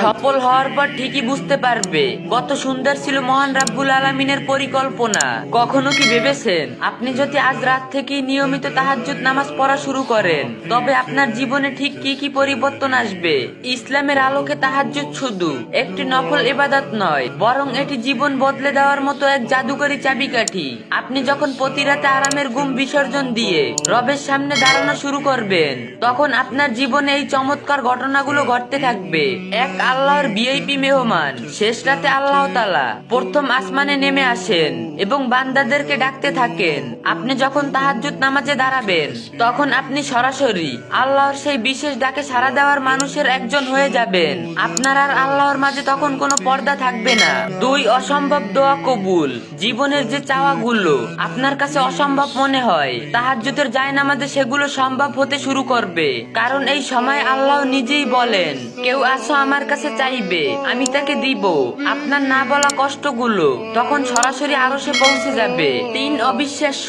সফল হওয়ার পর ঠিকই বুঝতে পারবে কত সুন্দর ছিল মহান রাব্বুল আলামিনের পরিকল্পনা। কখনো কি ভেবেছেন আপনি যদি আজ রাত থেকেই নিয়মিত তাহাজ্জুদ নামাজ পড়া শুরু করেন তবে আপনার জীবনে ঠিক কি কি পরিবর্তন আসবে? ইসলামের আলোকে তাহাজ্জুদ শুধু একটি নফল ইবাদত নয়, বরং এটি জীবন বদলে দেওয়ার মতো এক জাদুকরী চাবিকাঠি। আপনি যখন প্রতি রাতে আরামের ঘুম বিসর্জন দিয়ে রবের সামনে দাঁড়ানো শুরু করবেন তখন আপনার জীবনে এই চমৎকার ঘটনাগুলো ঘটতে থাকবে। এক আল্লাহর ভিআইপি মেহমান শেষ রাতে আল্লাহ তাআলা প্রথম আসমানে নেমে আসেন এবং বান্দাদেরকে ডাকতে থাকেন। আপনি যখন তাহাজ্জুদ নামাজে দাঁড়াবেন তখন আপনি সরাসরি আল্লাহর সেই বিশেষ ডাকে সাড়া দেওয়ার মানুষের একজন হয়ে যাবেন। আপনার আর আল্লাহর মাঝে তখন কোনো পর্দা থাকবে না। দুই, অসম্ভব দোয়া কবুল। জীবনের যে চাওয়াগুলো আপনার কাছে অসম্ভব মনে হয়, তাহাজ্জুদের জায়নামাজে সেগুলো সম্ভব হতে শুরু করবে। কারণ এই সময় আল্লাহ নিজেই বলেন, কেউ আসো আমার কাছে চাইবে, আমি তাকে দিব। আপনার না বলা কষ্টগুলো তখন সরাসরি আরশে পৌঁছে যাবে। তিন, অবিশ্বাস্য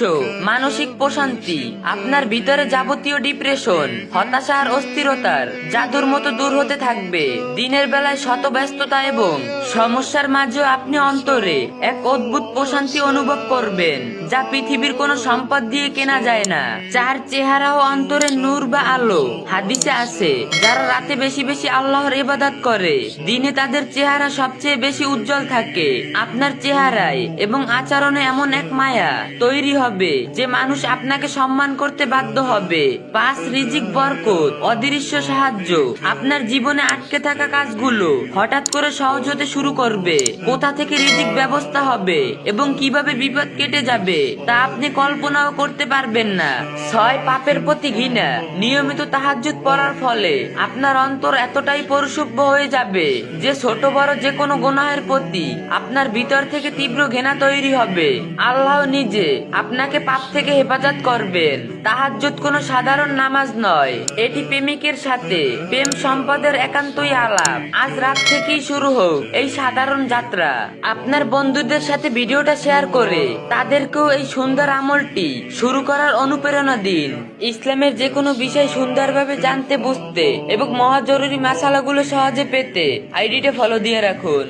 মানসিক প্রশান্তি। আপনার ভিতরে যাবতীয় ডিপ্রেশন, হতাশা আর অস্থিরতার জাদুর মতো দূর হতে থাকবে। দিনের বেলায় শত ব্যস্ততা এবং সমস্যার মাঝেও আপনি অন্তরে এক অদ্ভুত প্রশান্তি অনুভব করবেন, যা পৃথিবীর কোনো সম্পদ দিয়ে কেনা যায় না। চার, চেহারা ও অন্তরের নূর বা আলো। হাদিসে আছে, যারা রাতে বেশি বেশি আল্লাহর ইবাদত করে দিনে তাদের চেহারা সবচেয়ে বেশি উজ্জ্বল থাকে। আপনার চেহারায় এবং আচরণে এমন এক মায়া তৈরি হবে যে মানুষ আপনাকে সম্মান করতে বাধ্য হবে। পাঁচ, রিজিক বরকত, অদৃশ্য সাহায্য। আপনার জীবনে আটকে থাকা কাজগুলো হঠাৎ করে সহজ হতে শুরু করবে। কোথা থেকে রিজিক ব্যবস্থা হবে এবং কিভাবে বিপদ কেটে যাবে তা আপনি কল্পনাও করতে পারবেন না। ছয়, পাপের প্রতি ঘৃণা। নিয়মিত তাহাজ্জুদ পড়ার ফলে আপনার অন্তর এতটাই পরিশুদ্ধ হয়ে যাবে যে ছোট বড় যে কোনো গুনাহের প্রতি আপনার ভিতর থেকে তীব্র ঘৃণা তৈরি হবে। আল্লাহ নিজে আপনাকে পাপ থেকে হেফাজত করবেন। তাহাজ্জুদ কোনো সাধারণ নামাজ নয়, এটি প্রেমিকের সাথে প্রেম সম্পদের একান্তই আলাপ। আজ রাত থেকেই শুরু হোক এই সাধারণ যাত্রা। আপনার বন্ধুদের সাথে ভিডিওটা শেয়ার করে তাদেরকেও এই সুন্দর আমলটি শুরু করার অনুপ্রেরণা দিন। ইসলামের যে কোনো বিষয় সুন্দরভাবে জানতে, বুঝতে এবং মহা জরুরি মাসালাগুলো সহজে পেতে আইডিটা ফলো দিয়ে রাখুন।